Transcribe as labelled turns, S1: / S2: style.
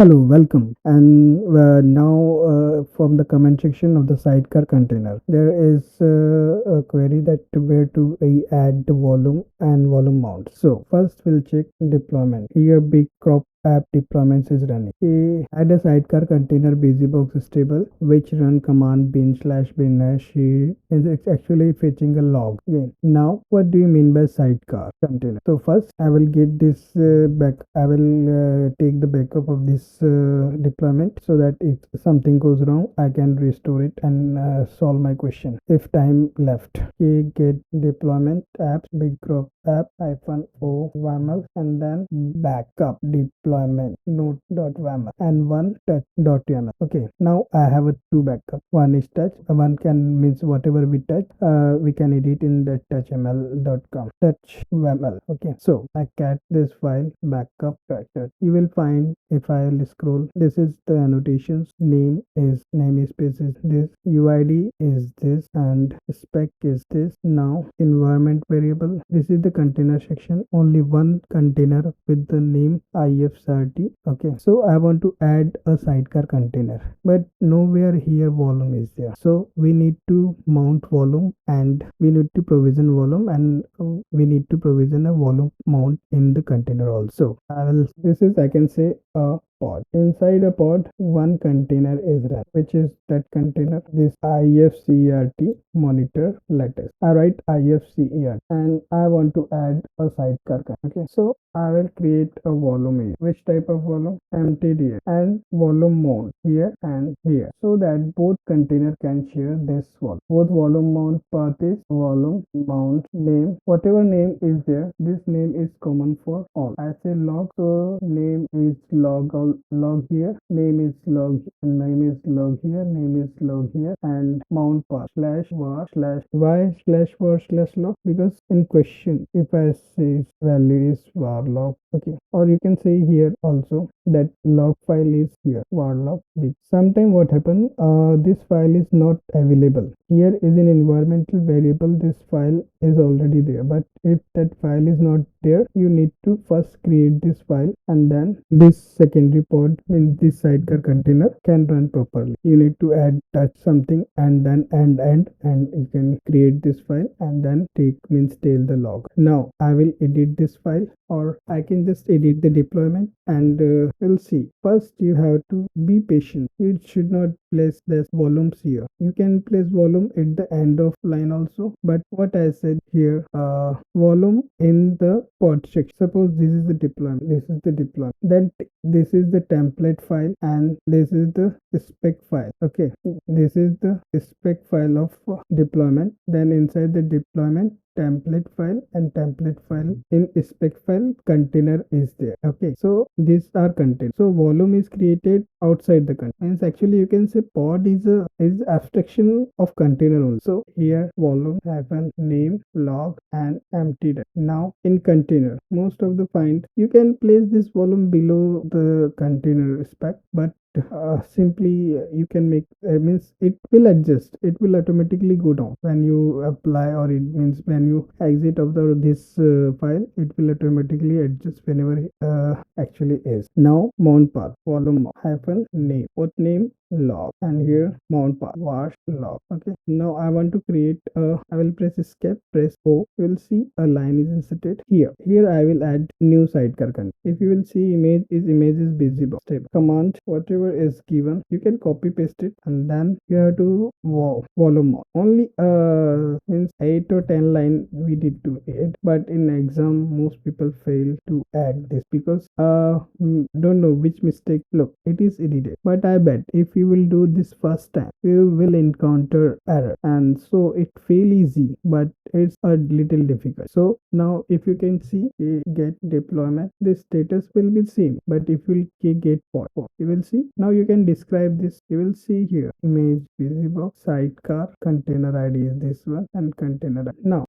S1: Hello, welcome. And now from the comment section of the sidecar container, there is a query that where to add the volume and volume mount. So first we'll check deployment. Here big crop app deployments is running. Add a sidecar container busybox stable which run command bin/bin is actually fetching a log. Okay. Now what do you mean by sidecar container? So first I will get this I will take the backup of this deployment so that if something goes wrong I can restore it and solve my question if time left. Okay, get deployment apps big crop app -o YAML and then backup deployment node.yaml and one touch.yaml. Okay, now I have a two backup. One is touch, one can means whatever we touch we can edit in the touchml.com touch YAML. Okay, so I cat this file backup structure. You will find if I will scroll, this is the annotations. Name is namespace is this, UID is this, and spec is this. Now environment variable, this is the container section. Only one container with the name if30. Okay, so I want to add a sidecar container, but nowhere here volume is there. So we need to mount volume and we need to provision volume and we need to provision a volume mount in the container also. I can say a pod. Inside a pod, one container is run, which is that container, this ifcert monitor lattice. I write ifcert and I want to add a sidecar. Okay, so I will create a volume here. Which type of volume? Mtda and volume mount here and here, so that both container can share this volume. Both volume mount path is volume mount name. Whatever name is there, this name is common for all. I say log, so name is log here, name is log here, name is log here, and mount path /var /var/log, because in question if I say value is var log. Okay, or you can say here also that log file is here var log. Sometime what happen, this file is not available. Here is an environmental variable, this file is already there, but if that file is not there, you need to first create this file and then this secondary pod in this sidecar container can run properly. You need to add touch something and then and you can create this file and then tail the log. Now I will edit this file, or I can just edit the deployment and we'll see. First you have to be patient. You should not place this volumes here. You can place volume at the end of line also, but what I said here, volume in the pod section. Suppose this is the deployment, then this is the template file and this is the spec file. Okay, this is the spec file of deployment. Then inside the deployment, template file and template file in spec file container is there. Okay, so these are containers. So volume is created outside the container. Means actually you can say pod is abstraction of container also. Here volume hyphen name log and empty. Now in container, most of the find you can place this volume below the container spec, but simply you can make means it will adjust, it will automatically go down when you apply, or it means when you exit of this file, it will automatically adjust whenever actually is. Now mount path volume hyphen name, what name log, and here mount path var log. Okay, now I want to create I will press escape, press O. You will see a line is inserted here. I will add new sidecar container. If you will see image is busy box table command, whatever is given you can copy paste it and then you have to volume only means 8 or 10 line we did to add, but in exam most people fail to add this because don't know which mistake. Look, it is edited, but I bet if you will do this first time you will encounter error, and so it feel easy but it's a little difficult. So now if you can see get deployment, the status will be same, but if you get pod, you will see. Now you can describe this. You will see here image busybox sidecar container ID is this one and container ID. Now